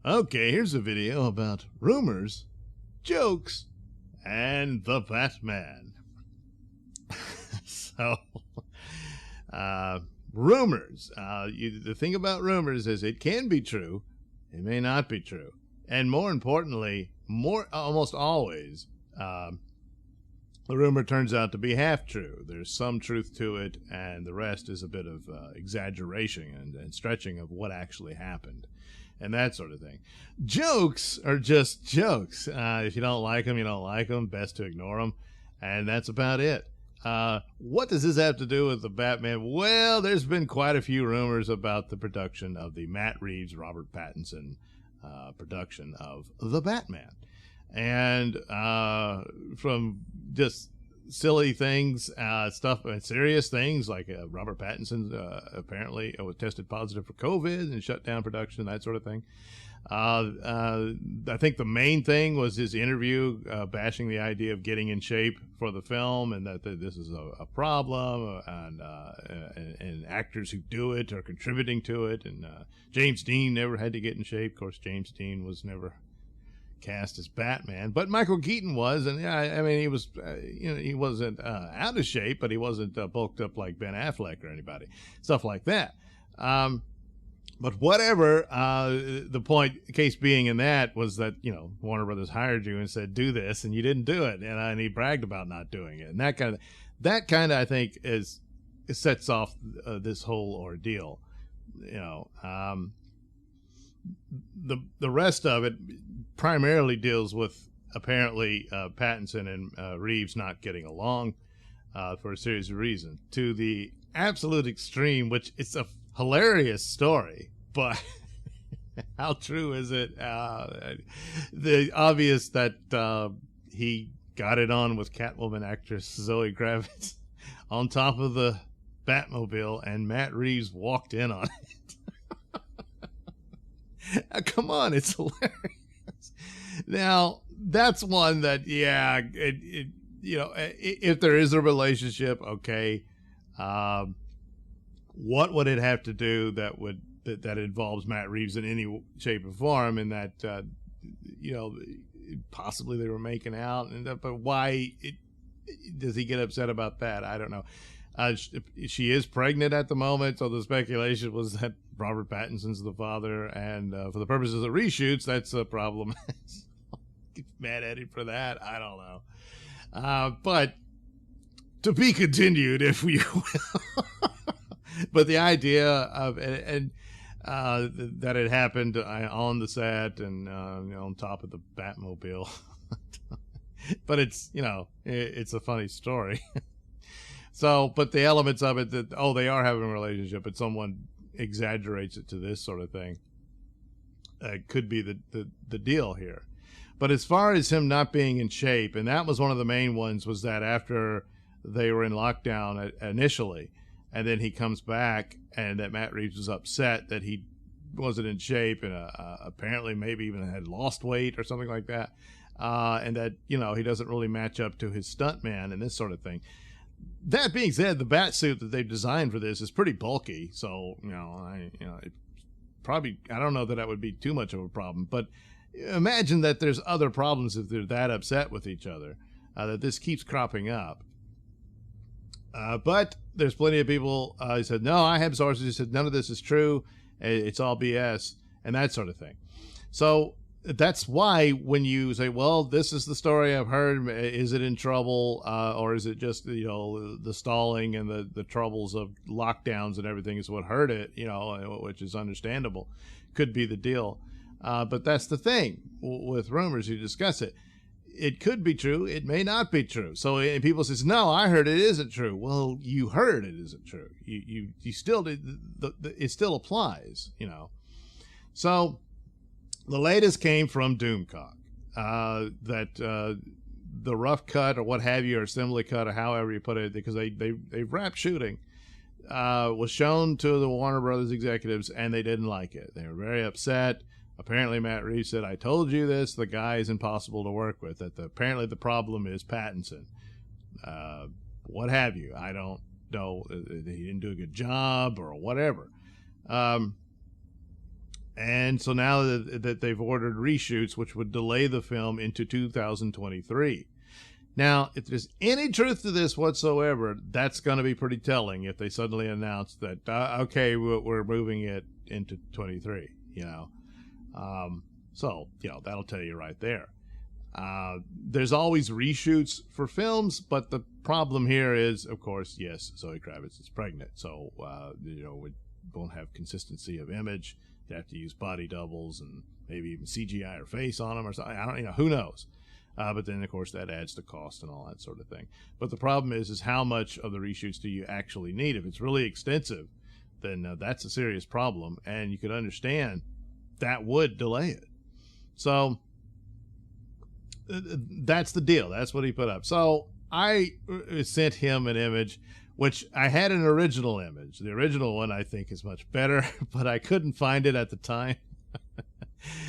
Okay, here's a video about rumors, jokes, and the Batman. so, rumors. The thing about rumors is it can be true, it may not be true, and more importantly, almost always, the rumor turns out to be half true. There's some truth to it, and the rest is a bit of exaggeration and stretching of what actually happened, and that sort of thing. Jokes are just jokes. If you don't like them, you don't like them. Best to ignore them, and that's about it. What does this have to do with the Batman? Well, there's been quite a few rumors about the production of the Matt Reeves, Robert Pattinson production of the Batman. And from just silly things, stuff, and serious things like Robert Pattinson apparently was tested positive for COVID and shut down production, that sort of thing. I think the main thing was his interview bashing the idea of getting in shape for the film, and that this is a problem, and actors who do it are contributing to it. And James Dean never had to get in shape. Of course, James Dean was never cast as Batman, but Michael Keaton was, and I mean, he was, he wasn't out of shape, but he wasn't bulked up like Ben Affleck or anybody, stuff like that. But whatever, the point, case being in that was that, Warner Brothers hired you and said, do this, and you didn't do it. And he bragged about not doing it. And that kind of, I think, sets off this whole ordeal. The rest of it primarily deals with apparently Pattinson and Reeves not getting along for a series of reasons, to the absolute extreme, which it's a hilarious story, but how true is it? The obvious that he got it on with Catwoman actress Zoe Kravitz on top of the Batmobile, and Matt Reeves walked in on it. Come on, it's hilarious. Now, that's one that, if there is a relationship, okay, what would it have to do that involves Matt Reeves in any shape or form? And that possibly they were making out, but why does he get upset about that? I don't know. She is pregnant at the moment, so the speculation was that Robert Pattinson's the father, and for the purposes of reshoots, that's a problem. Mad at him for that. I don't know. But to be continued, if you will. But the idea of that it happened on the set and on top of the Batmobile, but it's it's a funny story. So, but the elements of it that they are having a relationship, but someone exaggerates it to this sort of thing, could be the deal here. But as far as him not being in shape, and that was one of the main ones, was that after they were in lockdown initially, and then he comes back, and that Matt Reeves was upset that he wasn't in shape, and apparently maybe even had lost weight or something like that, and that he doesn't really match up to his stuntman and this sort of thing. That being said, the bat suit that they've designed for this is pretty bulky, so it probably, I don't know that would be too much of a problem. But imagine that there's other problems if they're that upset with each other, that this keeps cropping up. But there's plenty of people who said, no, I have sources who said none of this is true, it's all BS, and that sort of thing. So that's why when you say, well, this is the story I've heard, is it in trouble, or is it just the stalling and the troubles of lockdowns and everything is what hurt it, which is understandable, could be the deal. But that's the thing with rumors, you discuss it. It could be true. It may not be true. So people says, no, I heard it isn't true. Well, you heard it isn't true. You still did. It still applies, So the latest came from Doomcock, that the rough cut or what have you, or assembly cut or however you put it, because they wrapped shooting, was shown to the Warner Brothers executives, and they didn't like it. They were very upset. Apparently, Matt Reeves said, I told you this, the guy is impossible to work with. Apparently the problem is Pattinson. What have you. I don't know. He didn't do a good job or whatever. And so now that they've ordered reshoots, which would delay the film into 2023. Now, if there's any truth to this whatsoever, that's going to be pretty telling if they suddenly announce that, okay, we're moving it into 23, you know. So, you know, that'll tell you right there. There's always reshoots for films, but the problem here is, of course, yes, Zoe Kravitz is pregnant. So, you know, we won't have consistency of image. You have to use body doubles and maybe even CGI her face on them or something. I don't, you know, who knows? But then, of course, that adds to cost and all that sort of thing. But the problem is how much of the reshoots do you actually need? If it's really extensive, then that's a serious problem. And you could understand that would delay it. So that's the deal. That's what he put up. So I sent him an image, which I had an original image. The original one I think is much better, but I couldn't find it at the time.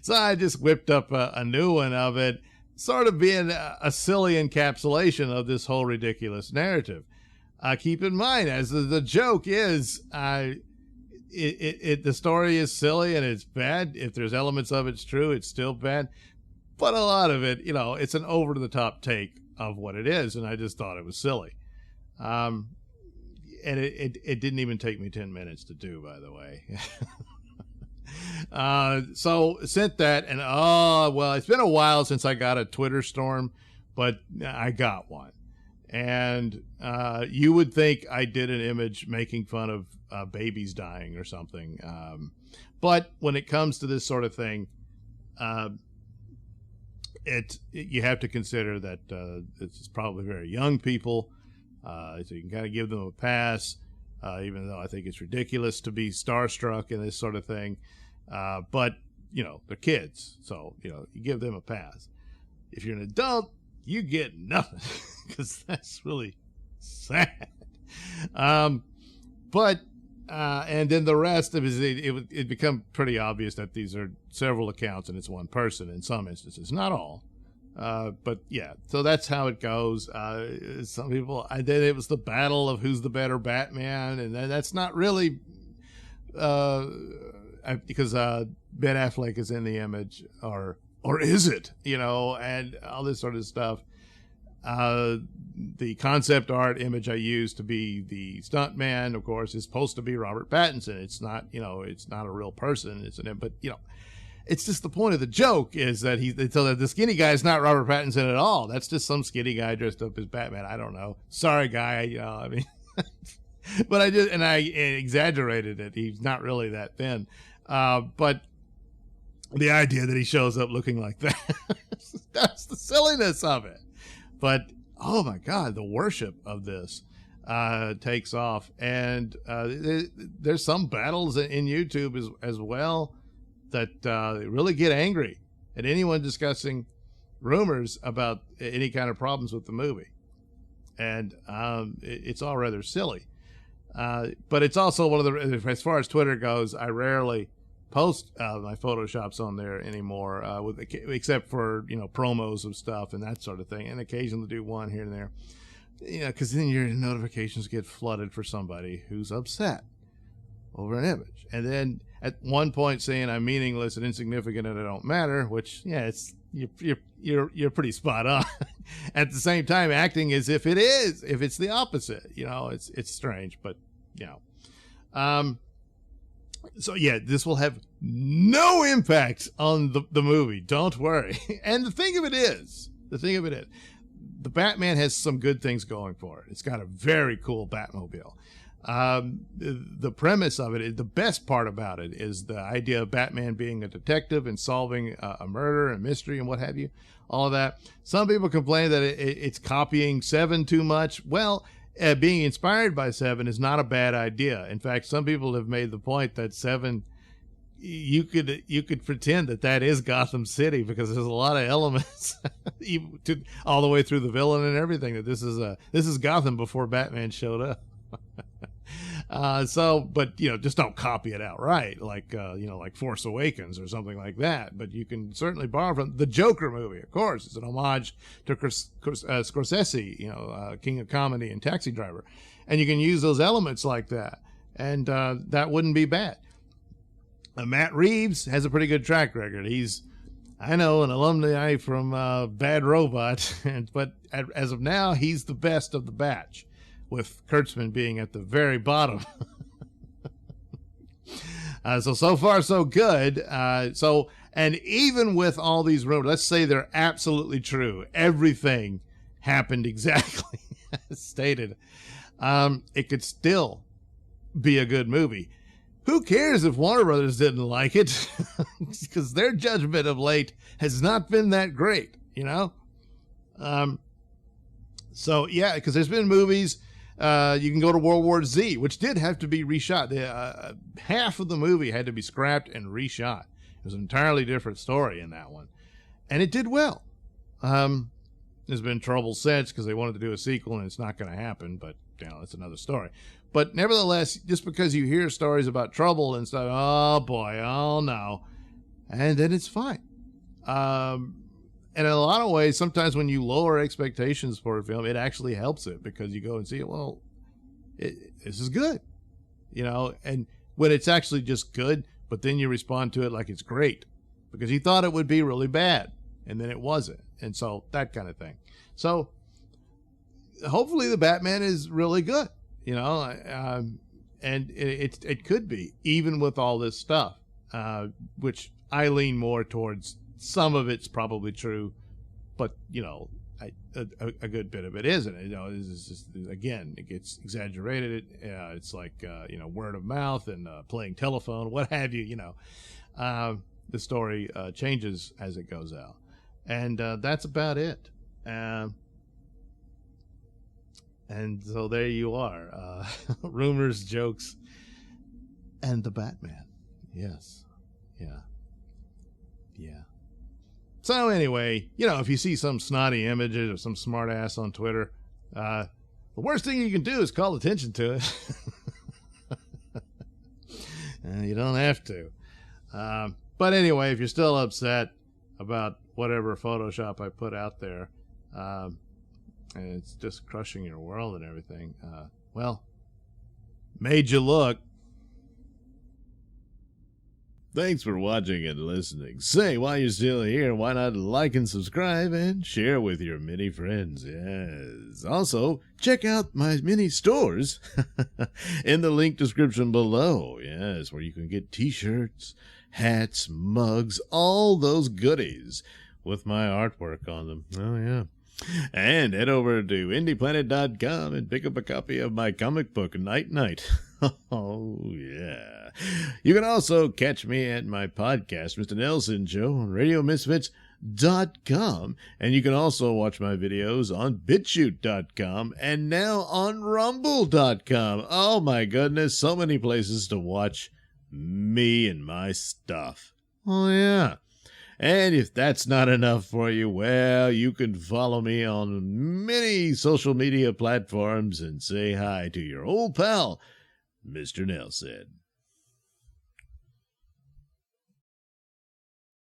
So I just whipped up a new one of it, sort of being a silly encapsulation of this whole ridiculous narrative. Keep in mind, as the joke is, the story is silly and it's bad. If there's elements of it's true, it's still bad. But a lot of it, you know, it's an over-the-top take of what it is, and I just thought it was silly. And it didn't even take me 10 minutes to do, by the way. So sent that, and well, it's been a while since I got a Twitter storm, but I got one. And you would think I did an image making fun of babies dying or something. But when it comes to this sort of thing, you have to consider that it's probably very young people. So you can kind of give them a pass, even though I think it's ridiculous to be starstruck in this sort of thing. But, you know, they're kids, so, you know, you give them a pass. If you're an adult, you get nothing, because that's really sad. And then the rest of it become pretty obvious that these are several accounts and it's one person in some instances, not all. But yeah, so that's how it goes. Some people, then it was the battle of who's the better Batman, and that's not really, because Ben Affleck is in the image, or is it, you know, and all this sort of stuff. The concept art image I used to be the stuntman, of course, is supposed to be Robert Pattinson. It's not, you know, it's not a real person. But you know, it's just the point of the joke is that the skinny guy is not Robert Pattinson at all. That's just some skinny guy dressed up as Batman. I don't know. Sorry, guy. You know, I mean, but I exaggerated it. He's not really that thin. But the idea that he shows up looking like that, that's the silliness of it. But, oh my God, the worship of this takes off. And there's some battles in YouTube as well that really get angry at anyone discussing rumors about any kind of problems with the movie. And it's all rather silly. But it's also one of the, as far as Twitter goes, I rarely post my Photoshops on there anymore, except for, you know, promos of stuff and that sort of thing, and occasionally do one here and there, you know, because then your notifications get flooded for somebody who's upset over an image, and then at one point saying I'm meaningless and insignificant and I don't matter, which, yeah, it's you're pretty spot on. At the same time, acting as if it's the opposite, you know, it's strange, but you know. So yeah, this will have no impact on the movie. Don't worry. And the thing of it is, the Batman has some good things going for it. It's got a very cool Batmobile. The premise of it, the best part about it, is the idea of Batman being a detective and solving a murder and mystery and what have you. All of that. Some people complain that it's copying Seven too much. Well, being inspired by Seven is not a bad idea. In fact, some people have made the point that Seven, you could pretend that is Gotham City, because there's a lot of elements all the way through the villain and everything, that this is Gotham before Batman showed up. But you know, just don't copy it outright, like you know, like Force Awakens or something like that. But you can certainly borrow from the Joker movie. Of course, it's an homage to Scorsese, you know, King of Comedy and Taxi Driver, and you can use those elements like that, and that wouldn't be bad. Matt Reeves has a pretty good track record. He's, I know, an alumni from Bad Robot, but as of now, he's the best of the batch, with Kurtzman being at the very bottom. So far, so good. And even with all these rumors, let's say they're absolutely true, everything happened exactly as stated, it could still be a good movie. Who cares if Warner Brothers didn't like it? Because their judgment of late has not been that great, you know? So, yeah, because there's been movies. You can go to World War Z, which did have to be reshot. Half of the movie had to be scrapped and reshot. It was an entirely different story in that one. And it did well. There's been trouble since because they wanted to do a sequel and it's not going to happen, but, you know, that's another story. But nevertheless, just because you hear stories about trouble and stuff, oh boy, oh no, and then it's fine. And in a lot of ways, sometimes when you lower expectations for a film, it actually helps it because you go and see it. Well, this is good, you know. And when it's actually just good, but then you respond to it like it's great because you thought it would be really bad, and then it wasn't, and so that kind of thing. So hopefully, the Batman is really good. You know, and it could be, even with all this stuff, which I lean more towards some of it's probably true, but, you know, a good bit of it isn't. You know, it's just, again, it gets exaggerated. It's like, you know, word of mouth and playing telephone, what have you, you know. The story changes as it goes out. And that's about it. And so there you are. Rumors, jokes, and the Batman. Yes. Yeah. Yeah. So anyway, you know, if you see some snotty images or some smart ass on Twitter, the worst thing you can do is call attention to it. You don't have to. But anyway, if you're still upset about whatever Photoshop I put out there, and it's just crushing your world and everything, well, made you look. Thanks for watching and listening. Say, while you're still here, why not like and subscribe and share with your many friends? Yes. Also, check out my mini stores in the link description below. Yes, where you can get t-shirts, hats, mugs, all those goodies with my artwork on them. Oh, yeah. And head over to indieplanet.com and pick up a copy of my comic book, Night Night. Oh, yeah. You can also catch me at my podcast, Mr Nailsin Show, on RadioMisfits.com. And you can also watch my videos on BitChute.com and now on Rumble.com. Oh, my goodness, so many places to watch me and my stuff. Oh, yeah. And if that's not enough for you, well, you can follow me on many social media platforms and say hi to your old pal, Mr. Nailsin.